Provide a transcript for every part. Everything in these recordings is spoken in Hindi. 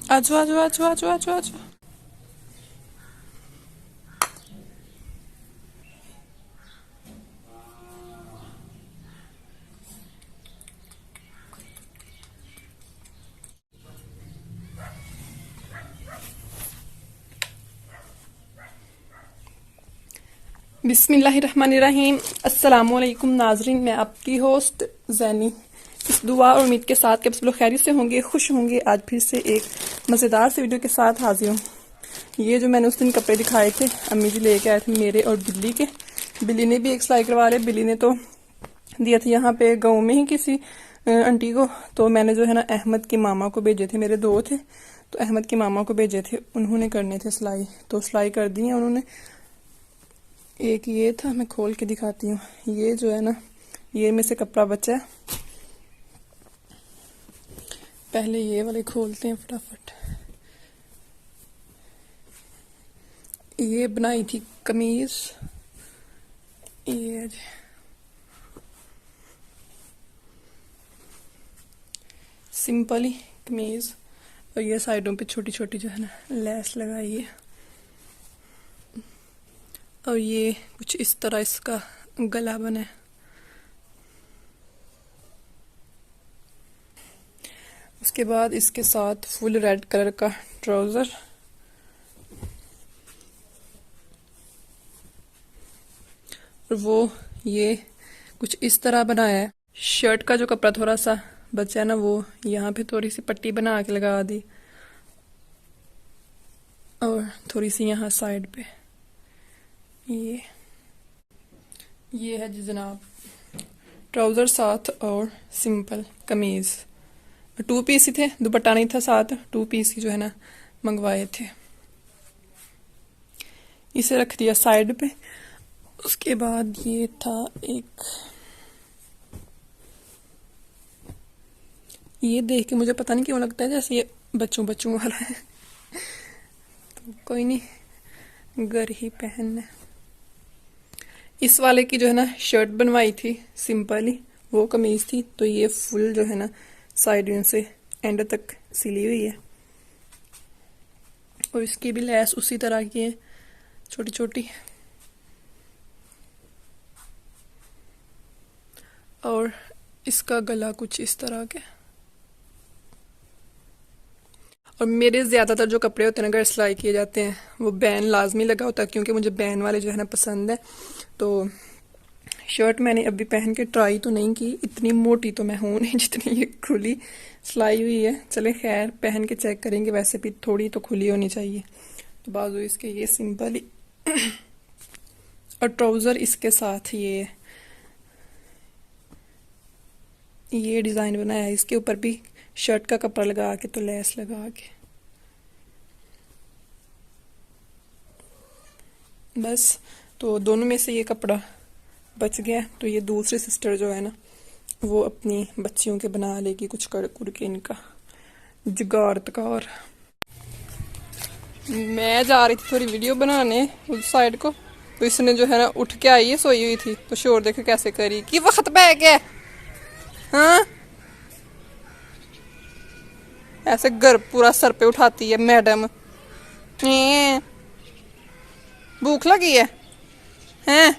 आजो आजो आजो आजो आजो आजो। बिस्मिल्लाहिर्रहमानिर्रहीम। अस्सलामुअलैकुम नाजरीन, मैं आपकी होस्ट जैनी। इस दुआ और उम्मीद के साथ कि आप सब लोग खैरियत से होंगे, खुश होंगे। आज फिर से एक मज़ेदार से वीडियो के साथ हाजिर हूँ। ये जो मैंने उस दिन कपड़े दिखाए थे, अम्मी जी लेके आए थे मेरे और बिल्ली के। बिल्ली ने भी एक सिलाई करवा रहे। बिल्ली ने तो दिया था यहाँ पे गाँव में ही किसी आंटी को। तो मैंने जो है ना अहमद की मामा को भेजे थे, मेरे दो थे तो अहमद की मामा को भेजे थे, उन्होंने करने थे सिलाई। तो सिलाई कर दी है उन्होंने। एक ये था, मैं खोल के दिखाती हूँ। ये जो है ना, ये में से कपड़ा बचा है। पहले ये वाले खोलते हैं फटाफट। ये बनाई थी कमीज, ये सिंपल ही कमीज, और ये साइडों पे छोटी छोटी जो है ना लेस लगाई है। और ये कुछ इस तरह इसका गला बना है। उसके बाद इसके साथ फुल रेड कलर का ट्राउजर, और वो ये कुछ इस तरह बनाया है। शर्ट का जो कपड़ा थोड़ा सा बचा है ना, वो यहाँ पे थोड़ी सी पट्टी बना के लगा दी, और थोड़ी सी यहाँ साइड पे ये है जी जनाब ट्राउजर साथ और सिंपल कमीज। 2 पीस ही थे, दुपट्टा नहीं था साथ। 2 पीस ही जो है ना मंगवाए थे। इसे रख दिया साइड पे। उसके बाद ये था एक, ये देख के मुझे पता नहीं क्यों लगता है जैसे ये बच्चों वाला है। तो कोई नहीं, घर ही पहनना। इस वाले की जो है ना शर्ट बनवाई थी सिंपल ही, वो कमीज थी। तो ये फुल जो है ना साइड से एंड तक सिली हुई है, और इसकी भी लेस उसी तरह की है, छोटी छोटी। और इसका गला कुछ इस तरह के। और मेरे ज़्यादातर जो कपड़े होते हैं ना, अगर सिलाई किए जाते हैं, वो बैन लाजमी लगा होता है, क्योंकि मुझे बैन वाले जो है ना पसंद है। तो शर्ट मैंने अभी पहन के ट्राई तो नहीं की, इतनी मोटी तो मैं हूँ नहीं जितनी ये खुली सिलाई हुई है। चले खैर, पहन के चेक करेंगे। वैसे भी थोड़ी तो खुली होनी चाहिए। तो बाजू इसके ये सिंपल ही, और ट्राउज़र इसके साथ ये डिज़ाइन बनाया है। इसके ऊपर भी शर्ट का कपड़ा लगा के, तो लेस लगा के बस। तो दोनों में से ये कपड़ा बच गया। तो ये दूसरी सिस्टर जो है ना, वो अपनी बच्चियों के बना लेगी कुछ कर के इनका जुगाड़ तकार। मैं जा रही थी थोड़ी वीडियो बनाने उस साइड को, तो इसने जो है ना उठ के आई है, सोई हुई थी। तो शोर देखे कैसे करी कि वक्त बह गया। हाँ, ऐसे घर पूरा सर पे उठाती है मैडम। भूख लगी है हैं?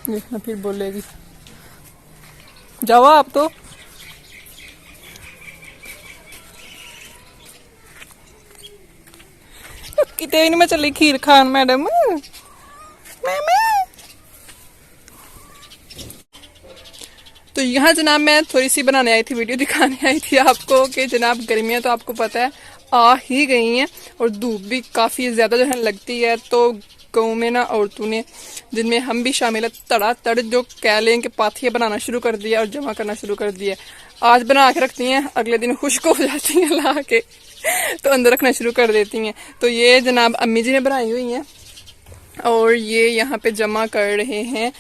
देखना फिर बोलेगी। जाओ आप तो। कितने नहीं मैं चली खीर खान मैडम। तो यहाँ जनाब मैं थोड़ी सी बनाने आई थी, वीडियो दिखाने आई थी आपको कि जनाब गर्मियाँ तो आपको पता है आ ही गई हैं, और धूप भी काफ़ी ज़्यादा जो है लगती है। तो गाँव में ना औरतों ने, जिनमें हम भी शामिल है, तड़ा तड़ जो कह लें कि पाथियाँ बनाना शुरू कर दिया और जमा करना शुरू कर दिया। आज बना के रखती हैं, अगले दिन खुश्क हो जाती हैं ला के, तो अंदर रखना शुरू कर देती हैं। तो ये जनाब अम्मी जी ने बनाई हुई हैं, और ये यहाँ पे जमा कर रहे हैं।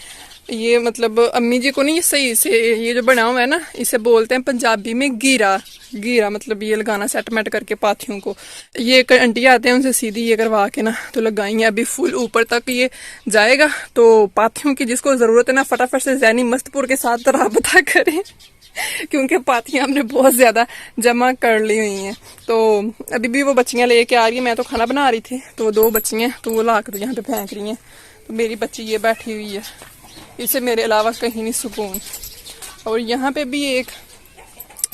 ये मतलब अम्मी जी को नहीं सही से, ये जो बना हुआ है ना, इसे बोलते हैं पंजाबी में गीरा। गीरा मतलब ये लगाना सेटमेंट करके पाथियों को। ये एक आंटी आते हैं, उनसे सीधी ये करवा के ना तो लगाएंगे। अभी फुल ऊपर तक ये जाएगा। तो पाथियों की जिसको जरूरत है ना, फटाफट से जैनी मस्तपुर के साथ रब्ता करें। क्योंकि पाथियां हमने बहुत ज्यादा जमा कर ली हुई हैं। तो अभी भी वो बच्चियां लेके आ रही है, मैं तो खाना बना रही थी, तो वो 2 बच्चियां तो वो लाकर यहाँ पे फेंक रही हैं। तो मेरी बच्ची ये बैठी हुई है, इसे मेरे अलावा कहीं नहीं सुकून। और यहाँ पे भी एक,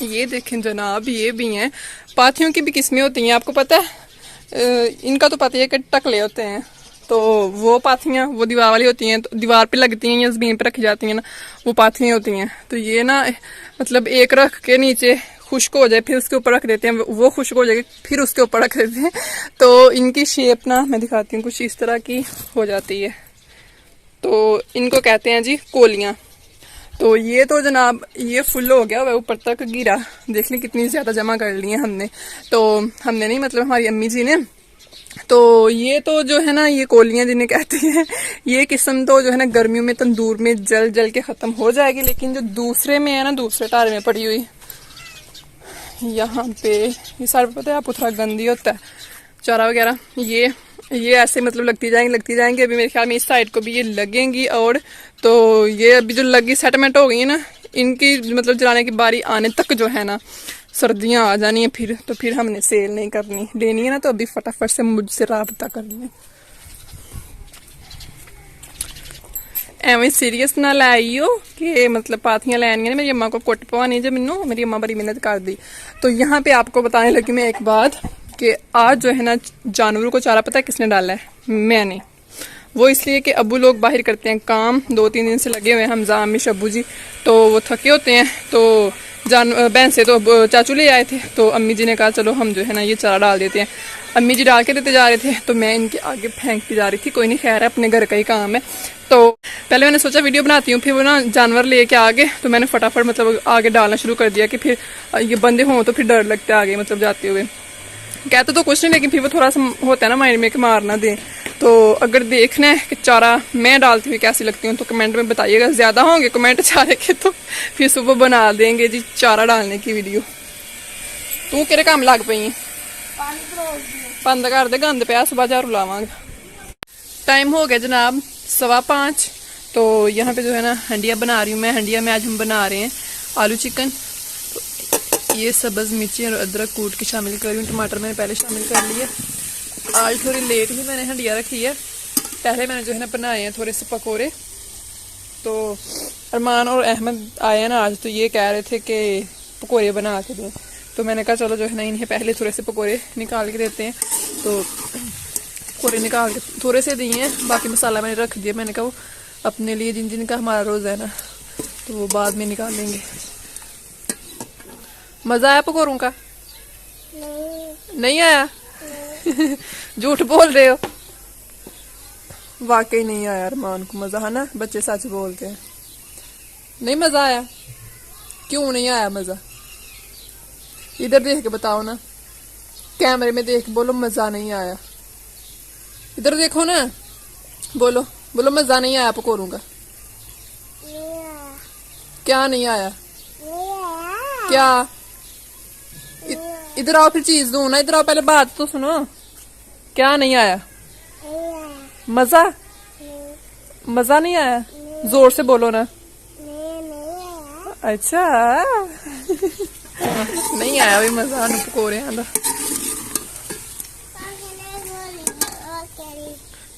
ये देखें जनाब, ये भी हैं। पाथियों की भी किस्में होती हैं, आपको पता है। इनका तो पता है कि टकले होते हैं, तो वो पाथियां वो दीवार वाली होती हैं, तो दीवार पे लगती हैं या जमीन पे रखी जाती हैं ना, वो पाथियां होती हैं। तो ये ना मतलब एक रख के नीचे खुश्क हो जाए फिर उसके ऊपर रख देते हैं, वो खुश्क हो जाएगी फिर उसके ऊपर रख देते हैं। तो इनकी शेप ना मैं दिखाती हूँ, कुछ इस तरह की हो जाती है। तो इनको कहते हैं जी कोलियां। तो ये तो जनाब ये फुल हो गया, वह ऊपर तक गिरा, देख लें कितनी ज्यादा जमा कर ली है हमने। तो हमने नहीं, मतलब हमारी अम्मी जी ने। तो ये तो जो है ना, ये कोलियां जिन्हें कहते हैं, ये किस्म तो जो है ना गर्मियों में तंदूर में जल जल के खत्म हो जाएगी। लेकिन जो दूसरे में है ना, दूसरे टारे में पड़ी हुई यहाँ पे, ये सारे पता है आपको थोड़ा गंदी होता है चारा वगैरह, ये ऐसे मतलब लगती जाएंगी। अभी मेरे ख्याल में इस साइड को भी ये लगेंगी। और तो ये अभी जो लगी सेटलमेंट हो गई है ना, इनकी मतलब जलाने की बारी आने तक जो है ना सर्दियां आ जानी है फिर। तो फिर हमने सेल नहीं करनी, लेनी है ना तो अभी फटाफट से मुझसे राब्ता करनी है। एवं सीरीयस ना लाइयो कि मतलब पाथियां लैनियां ने, मेरी अम्मा को कुट पवानी जो मैनू, मेरी अम्मा बड़ी मेहनत कर दी। तो यहाँ पे आपको बताने लगी मैं एक बात कि आज जो है ना जानवरों को चारा पता है किसने डाला है? मैंने। वो इसलिए कि अबू लोग बाहर करते हैं काम, 2-3 दिन से लगे हुए हैं, हमजा अम्मी शब्बू जी, तो वो थके होते हैं। तो बहन से तो चाचू ले आए थे, तो अम्मी जी ने कहा चलो हम जो है ना ये चारा डाल देते हैं। अम्मी जी डाल के देते जा रहे थे, तो मैं इनके आगे फेंकती जा रही थी। कोई नहीं, खैर है, अपने घर का ही काम है। तो पहले मैंने सोचा वीडियो बनाती हूँ, फिर वो ना जानवर लेके आ गए, तो मैंने फटाफट मतलब आगे डालना शुरू कर दिया कि फिर ये बंदे हों तो फिर डर लगता है आगे मतलब जाते हुए। कहते तो कुछ नहीं, लेकिन फिर वो थोड़ा सा होता है ना माइंड में कि मारना दे। तो अगर देखना है कि चारा मैं डालती हुई कैसी लगती हूँ तो कमेंट में बताइएगा। ज्यादा होंगे कमेंट चारे के तो फिर सुबह बना देंगे जी चारा डालने की वीडियो। तू केरे काम लग पई है? बंद कर दे, गंद पे सुबह झाड़ू लावांगे। टाइम हो गया जनाब 5:15। तो यहाँ पे जो है ना हंडिया बना रही हूँ मैं। हंडिया में आज हम बना रहे हैं आलू चिकन। तो ये सब्ज मिर्ची और अदरक कूट के शामिल कर रही हूँ, टमाटर मैंने पहले शामिल कर लिए। आज थोड़ी लेट ही मैंने हंडिया रखी है। पहले मैंने जो है ना बनाए हैं थोड़े से पकोड़े। तो अरमान और अहमद आए हैं ना आज, तो ये कह रहे थे कि पकोड़े बना के दें। तो मैंने कहा चलो जो है ना इन्हें पहले थोड़े से पकोड़े निकाल के देते हैं। तो पकोड़े निकाल के थोड़े से दिए हैं, बाकी मसाला मैंने रख दिया। मैंने कहा वो अपने लिए जिन जिन का हमारा रोज है ना, तो वो बाद में निकाल लेंगे। मजा आया पकोड़ों का? नहीं आया? झूठ बोल रहे हो। वाकई नहीं आया अरमान को मजा, है ना? बच्चे सच बोलते हैं। नहीं मजा आया? क्यों नहीं आया मजा? इधर देख के बताओ ना, कैमरे में देख बोलो मजा नहीं आया। इधर देखो ना, बोलो बोलो मजा नहीं आया पकोड़ों का। क्या नहीं आया? क्या? इधर आओ फिर चीज दूं ना, इधर आओ पहले बात तो सुनो। क्या नहीं आया? मजा? मजा नहीं आया? जोर से बोलो ना। अच्छा नहीं आया भी मजा ना पकोड़े का।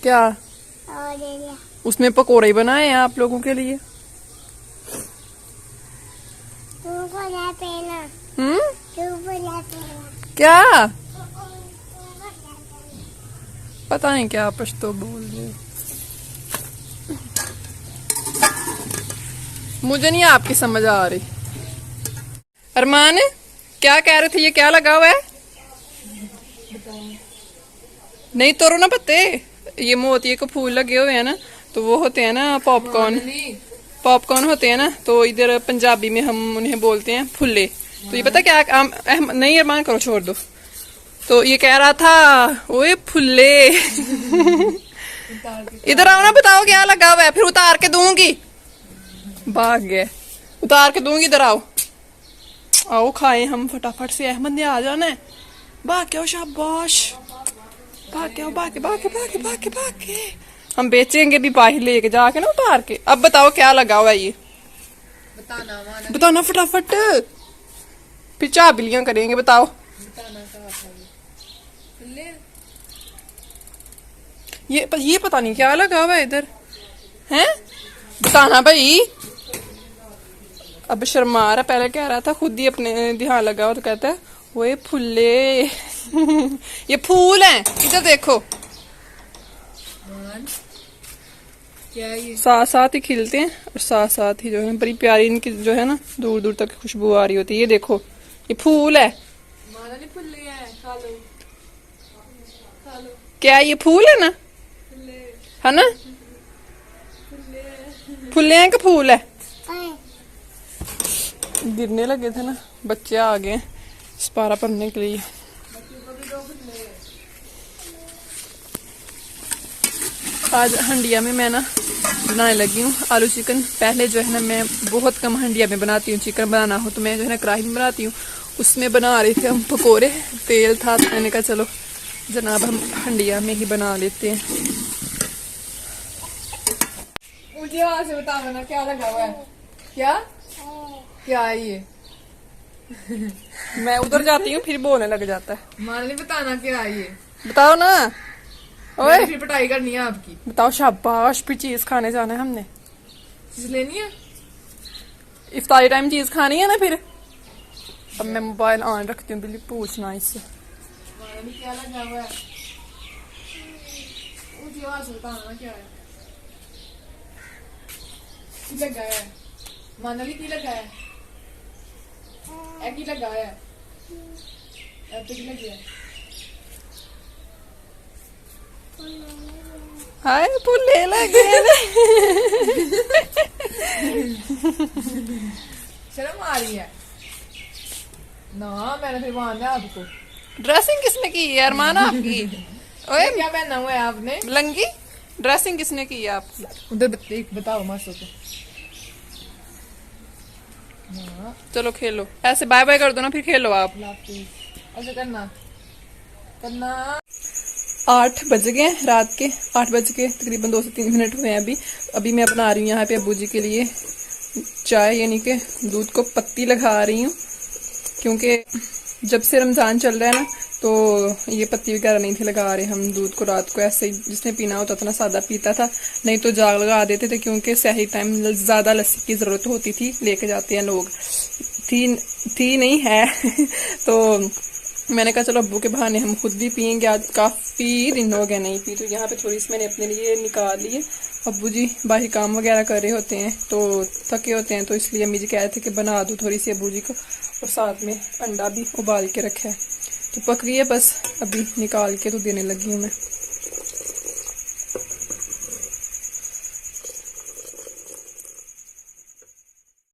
क्या? उसमें पकोड़े ही बनाए हैं आप लोगों के लिए। क्या? पता नहीं क्या पश्तो बोल रहे। मुझे नहीं आपकी समझ आ रही। अरमान क्या कह रहे थे? ये क्या लगा हुआ है? नहीं तोड़ो ना पत्ते। ये मोतिये के फूल लगे हुए हैं ना, तो वो होते हैं ना पॉपकॉर्न। पॉपकॉर्न होते हैं ना, तो इधर पंजाबी में हम उन्हें बोलते हैं फुल्ले। तो ये पता क्या नहीं अरमान करो, छोड़ दो। तो ये कह रहा था ओए फुल्ले। इधर आओ ना, बताओ क्या लगा हुआ है, फिर उतार के दूंगी। भाग गए, उतार के दूंगी। इधर आओ, आओ खाए हम फटाफट से। अहमद ने आ जाना है। भाग के, शाबाश, भाग के, भाग के, भाग के, भाग के, भाग के, भाग के। हम बेचेंगे भी बाहर लेके जाके ना उतार के। अब बताओ क्या लगा हुआ है ये? बताना फटाफट, फिर चाय बिलियां करेंगे। बताओ ये पता नहीं क्या लगा हुआ है इधर है, बताना भाई। अब शर्मा रहा, पहले कह रहा था खुद ही अपने ध्यान लगा हो तो कहता है वो फुल्ले ये फूल हैं, इधर देखो। क्या ये साथ साथ ही खिलते हैं और साथ साथ ही जो है बड़ी प्यारी इनकी जो है ना दूर दूर तक खुशबू आ रही होती है। ये देखो ये फूल है, फुल्ले है, खा लो, खा लो। क्या ये फूल है ना, है ना, फुल्ले हैं कि फूल है। गिरने लगे थे ना, बच्चे आ गए स्पारा पढ़ने के लिए। आज हंडिया में मैं ना बनाने लगी हूँ आलू चिकन। पहले जो है ना मैं बहुत कम हंडिया में बनाती हूँ, चिकन बनाना हो तो मैं जो है ना कढ़ाई में बनाती हूँ। उसमें बना रहे थे हम पकोड़े, तेल था तो मैंने कहा चलो जनाब हम हंडिया में ही बना लेते हैं। मुझे वहां से बताओ ना क्या लगा हुआ है, क्या है ये मैं उधर जाती हूँ फिर बोलने लग जाता है। मान नहीं बताना क्या है ये, बताओ ना। ओए फिर पिटाई करनी है आपकी। बताओ, शाबाश। फिर चीज खाने जाना है हमने, चीज लेनी है, इफ्तारी टाइम चीज खानी है ना फिर। अब मैं मोबाइल ऑन रखती हूँ, बिल्ली पूछना इससे क्या लगा हुआ है, मुझे आवाज से बताना क्या है, की लगा है मानली, की लगा है, की लगा है, की लगी है। हाय फुल्ले लगे शर्म आ रही है ना, मैंने फिर मान लिया आपको। ड्रेसिंग किसने की है अरमान आपकी? ओए क्या पहना हुआ है आपने, लंगी? ड्रेसिंग किसने की है आपकी? उधर बताओ मास्टर को। चलो खेलो, ऐसे बाय बाय कर दो ना फिर खेलो आप। ऐसे करना करना। 8 बज गए रात के, 8 बज के तकरीबन 2 से 3 मिनट हुए हैं अभी मैं बना रही हूँ यहाँ पे अब्बू जी के लिए चाय, यानी कि दूध को पत्ती लगा रही हूँ। क्योंकि जब से रमज़ान चल रहा है ना तो ये पत्ती वगैरह नहीं थे लगा रहे हम दूध को। रात को ऐसे ही जिसने पीना होता था ना सादा पीता था, नहीं तो जाग लगा देते थे। क्योंकि सही टाइम ज़्यादा लस्सी की ज़रूरत होती थी, लेके जाते हैं लोग, थी नहीं है तो मैंने कहा चलो अब्बू के बहाने हम खुद भी पियेंगे। आज काफ़ी दिन हो गए नहीं पी, तो यहाँ पे थोड़ी सी मैंने अपने लिए निकाल ली है। अब्बू जी बाहर काम वगैरह कर रहे होते हैं तो थके होते हैं, तो इसलिए अम्मी जी कह रहे थे कि बना दूँ थोड़ी सी अब्बू जी को। और साथ में अंडा भी उबाल के रखा है, तो पक गई है, बस अभी निकाल के तो देने लगी हूँ मैं।